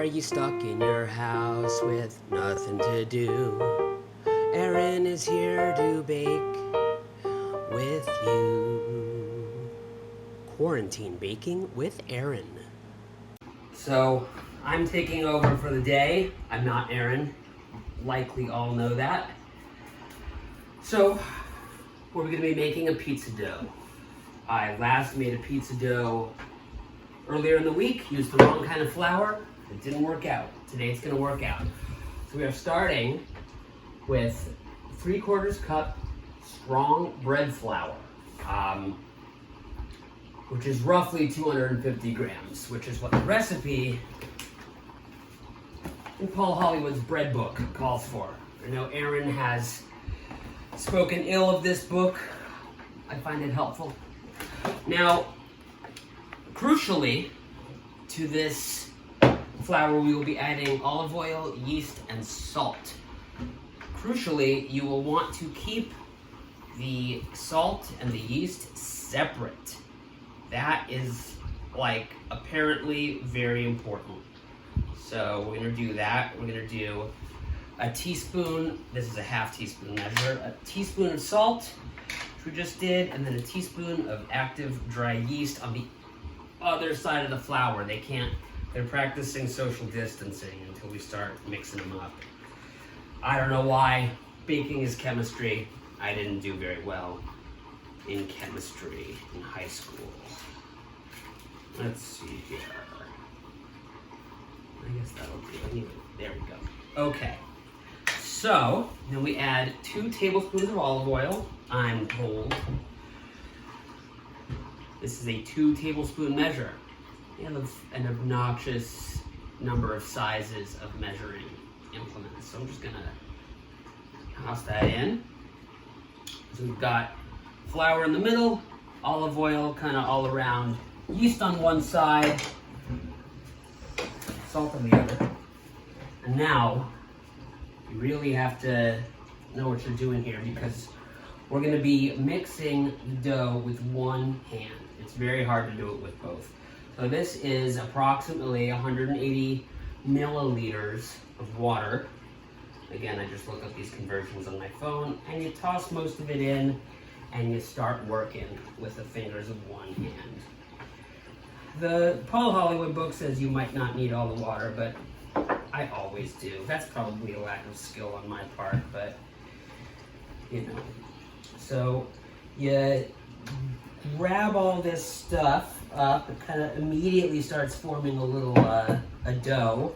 Are you stuck in your house with nothing to do? Erin is here to bake with you. Quarantine baking with Erin. So, I'm taking over for the day. I'm not Erin. Likely all know that. So, we're going to be making a pizza dough. I last made a pizza dough earlier in the week, used the wrong kind of flour. It didn't work out. Today it's going to work out. So we are starting with 3/4 cup strong bread flour, which is roughly 250 grams, which is what the recipe in Paul Hollywood's bread book calls for. I know Erin has spoken ill of this book. I find it helpful. Now, crucially, to this flour we will be adding olive oil, yeast, and salt. Crucially, you will want to keep the salt and the yeast separate. That is, apparently very important. So we're gonna do that. We're gonna do a teaspoon, this is a half teaspoon measure, a teaspoon of salt, which we just did, and then a teaspoon of active dry yeast on the other side of the flour. They're practicing social distancing until we start mixing them up. I don't know why. Baking is chemistry. I didn't do very well in chemistry in high school. Let's see here. I guess that'll do it. Anyway, there we go. Okay. So, then we add 2 tablespoons of olive oil, I'm told. This is a 2 tablespoon measure. We have an obnoxious number of sizes of measuring implements. So I'm just gonna toss that in. So we've got flour in the middle, olive oil kind of all around, yeast on one side, salt on the other. And now, you really have to know what you're doing here because we're gonna be mixing the dough with one hand. It's very hard to do it with both. So this is approximately 180 milliliters of water. Again, I just looked up these conversions on my phone, and you toss most of it in, and you start working with the fingers of one hand. The Paul Hollywood book says you might not need all the water, but I always do. That's probably a lack of skill on my part, but you know. So you grab all this stuff up, it kind of immediately starts forming a little a dough.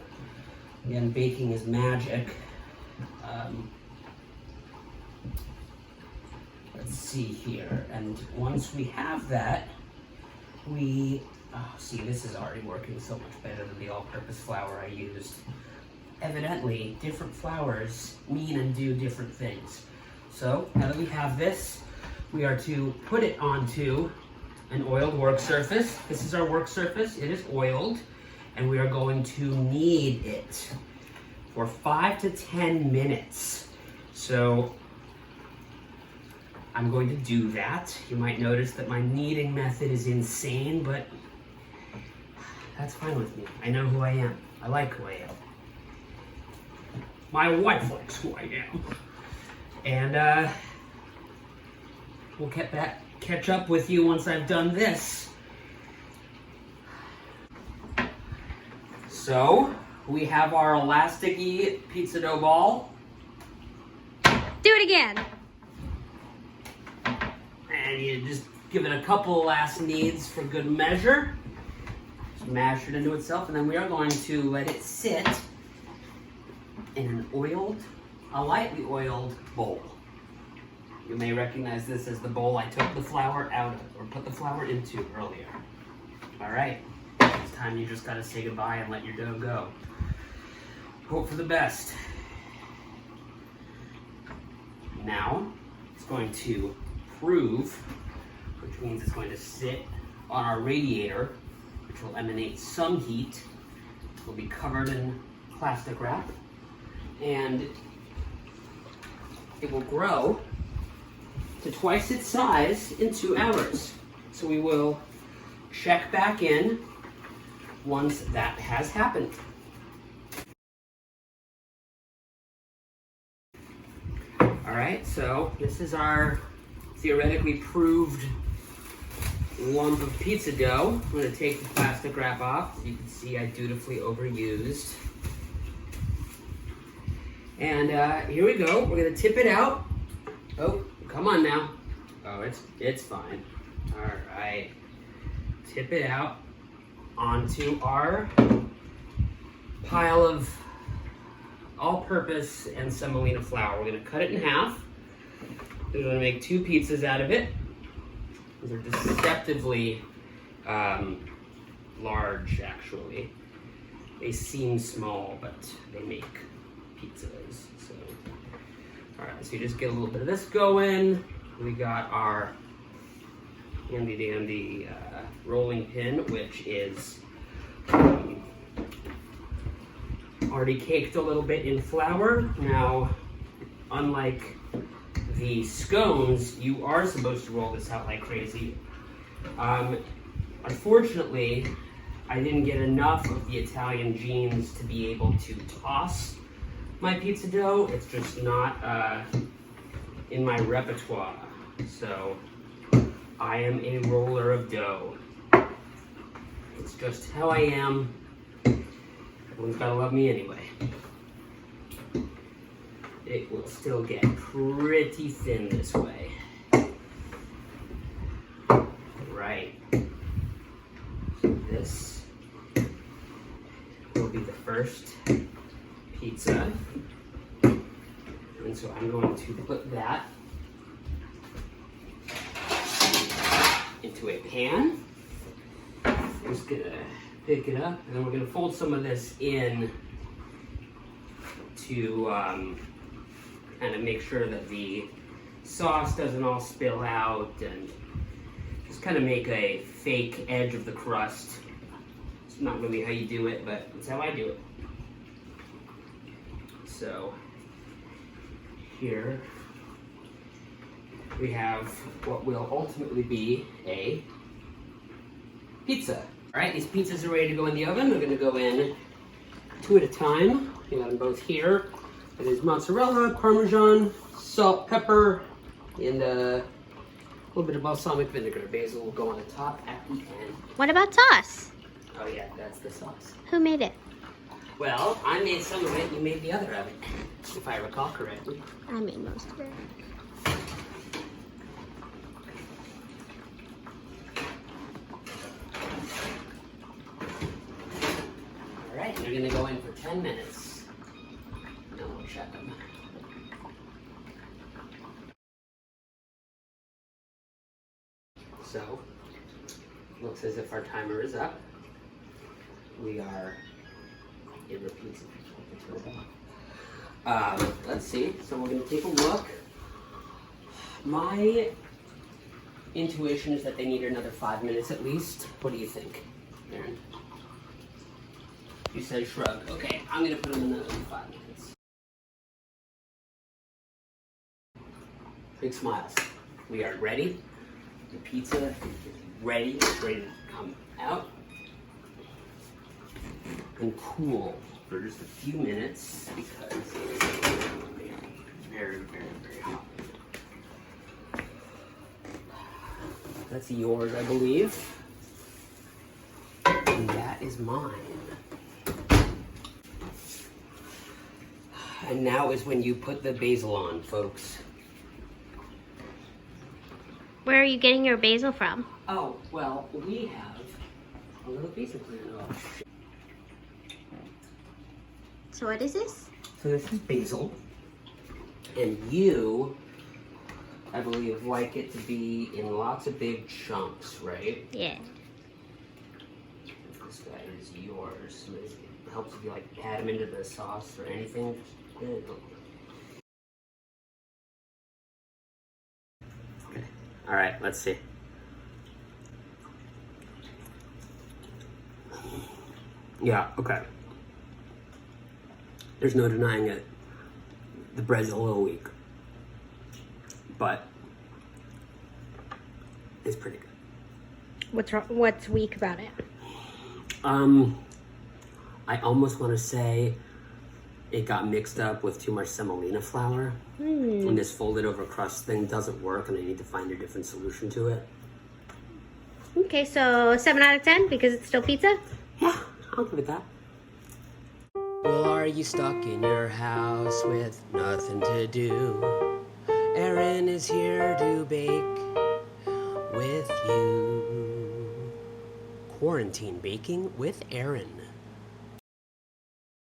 Again, baking is magic. Let's see here, and once we have that, see, this is already working so much better than the all-purpose flour I used. Evidently, different flours mean and do different things. So, now that we have this, we are to put it onto an oiled work surface. This is our work surface. It is oiled, and we are going to knead it for 5 to 10 minutes. So I'm going to do that. You might notice that my kneading method is insane, but that's fine with me. I know who I am. I like who I am. My wife likes who I am. And we'll catch up with you once I've done this. So, we have our elasticy pizza dough ball. Do it again. And you just give it a couple last kneads for good measure. Just mash it into itself, and then we are going to let it sit in a lightly oiled bowl. You may recognize this as the bowl I took the flour out of, or put the flour into earlier. All right, this time you just gotta say goodbye and let your dough go. Hope for the best. Now, it's going to prove, which means it's going to sit on our radiator, which will emanate some heat. It will be covered in plastic wrap, and it will grow to twice its size in 2 hours. So we will check back in once that has happened. All right, so this is our theoretically proved lump of pizza dough. I'm gonna take the plastic wrap off. You can see I dutifully overused. And here we go. We're gonna tip it out. Oh, come on now. Oh, it's fine. All right. Tip it out onto our pile of all-purpose and semolina flour. We're gonna cut it in half. We're gonna make 2 pizzas out of it. They're deceptively large, actually. They seem small, but they make pizzas. So, all right. So you just get a little bit of this going. We got our handy-dandy rolling pin, which is already caked a little bit in flour. Now, unlike the scones, you are supposed to roll this out like crazy. Unfortunately, I didn't get enough of the Italian genes to be able to toss my pizza dough. It's just not in my repertoire. So I am a roller of dough. It's just how I am. Everyone's gotta love me anyway. It will still get pretty thin this way. Right. This will be the first pizza. And so I'm going to put that into a pan. I'm just gonna pick it up, and then we're gonna fold some of this in to kind of make sure that the sauce doesn't all spill out, and just kind of make a fake edge of the crust. It's not really how you do it, but it's how I do it. So here we have what will ultimately be a pizza. All right, these pizzas are ready to go in the oven. We're gonna go in 2 at a time. We got them both here. It is mozzarella, Parmesan, salt, pepper, and a little bit of balsamic vinegar. Basil will go on the top at the end. What about sauce? Oh yeah, that's the sauce. Who made it? Well, I made some of it, you made the other of it, if I recall correctly. I made most of it. All right, they're gonna go in for 10 minutes. Then we'll check them. So, looks as if our timer is up. We are, it repeats it. Let's see, so we're gonna take a look. My intuition is that they need another 5 minutes at least. What do you think, Erin? You said shrug. Okay, I'm gonna put them in another 5 minutes. Big smiles. We are ready. The pizza is ready. It's ready to come out and cool for just a few minutes because it's very, very, very hot. That's yours, I believe. And that is mine. And now is when you put the basil on, folks. Where are you getting your basil from? Oh, well, we have a little basil plant. Oh. So what is this? So this is basil. And you, I believe, like it to be in lots of big chunks, right? Yeah. This guy is yours. It helps if you like add them into the sauce or anything. Okay. All right, let's see. Yeah, okay. There's no denying it. The bread's a little weak, but it's pretty good. What's weak about it? I almost want to say it got mixed up with too much semolina flour. And when this folded over crust thing doesn't work and I need to find a different solution to it. Okay, so 7 out of 10 because it's still pizza? Yeah, I'll give it that. Well, are you stuck in your house with nothing to do? Erin is here to bake with you. Quarantine baking with Erin.